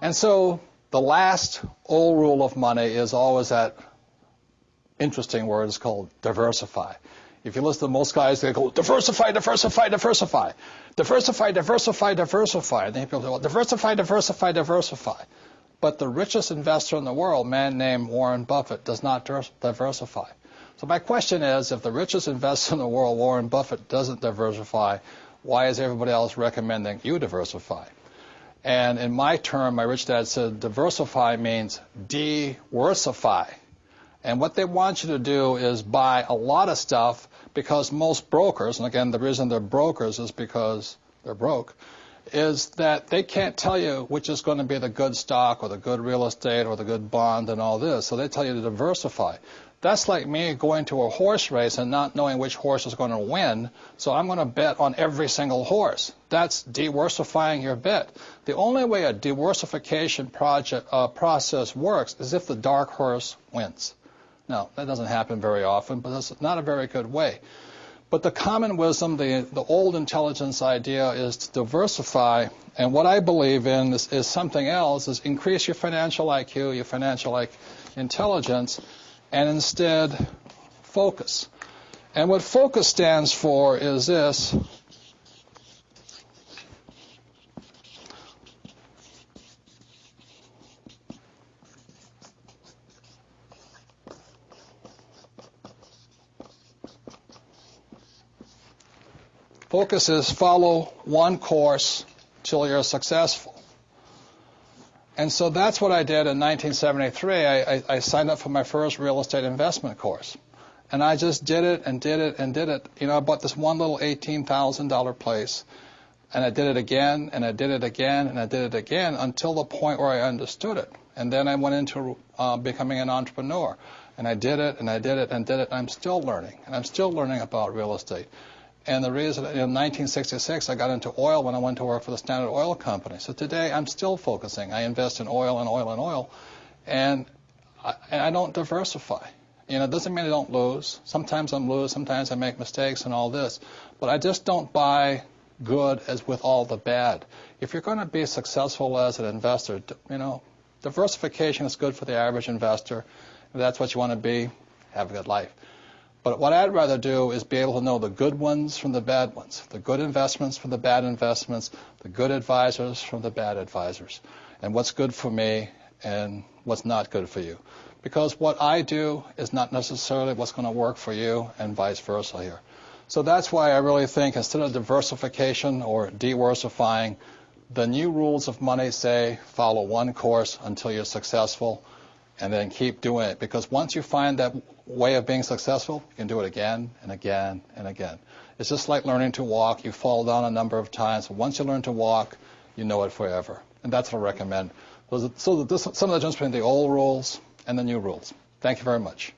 And so the last old rule of money is always that interesting word is called diversify. If you listen to most guys, they go, diversify, diversify, diversify. Diversify, diversify, diversify. And then people say, well, diversify, diversify, diversify. But the richest investor in the world, a man named Warren Buffett, does not diversify. So my question is, if the richest investor in the world, Warren Buffett, doesn't diversify, why is everybody else recommending you diversify? And in my term, my rich dad said, diversify means de-worsify. And what they want you to do is buy a lot of stuff, because most brokers, and again, the reason they're brokers is because they're broke, is that they can't tell you which is going to be the good stock or the good real estate or the good bond and all this. So they tell you to diversify. That's like me going to a horse race and not knowing which horse is going to win, so I'm going to bet on every single horse. That's diversifying your bet. The only way a diversification process works is if the dark horse wins. Now, that doesn't happen very often, but that's not a very good way. But the common wisdom, the old intelligence idea is to diversify, and what I believe in is something else, is increase your financial IQ, your financial intelligence, and instead focus. And what focus stands for is this. Focus is follow one course till you're successful. And so that's what I did in 1973. I signed up for my first real estate investment course. And I just did it and did it and did it. You know, I bought this one little $18,000 place. And I did it again, and I did it again, and I did it again until the point where I understood it. And then I went into becoming an entrepreneur. And I did it, and I did it, and did it. And I'm still learning. And I'm still learning about real estate. And the reason, in 1966, I got into oil when I went to work for the Standard Oil Company. So today, I'm still focusing. I invest in oil and oil and oil, and I don't diversify. You know, it doesn't mean I don't lose. Sometimes I lose, sometimes I make mistakes and all this. But I just don't buy good as with all the bad. If you're going to be successful as an investor, you know, diversification is good for the average investor. If that's what you want to be, have a good life. But what I'd rather do is be able to know the good ones from the bad ones, the good investments from the bad investments, the good advisors from the bad advisors, and what's good for me and what's not good for you. Because what I do is not necessarily what's going to work for you, and vice versa here. So that's why I really think instead of diversification or diversifying, the new rules of money say follow one course until you're successful, and then keep doing it. Because once you find that way of being successful, you can do it again and again and again. It's just like learning to walk. You fall down a number of times. But once you learn to walk, you know it forever. And that's what I recommend. So some of the difference between the old rules and the new rules. Thank you very much.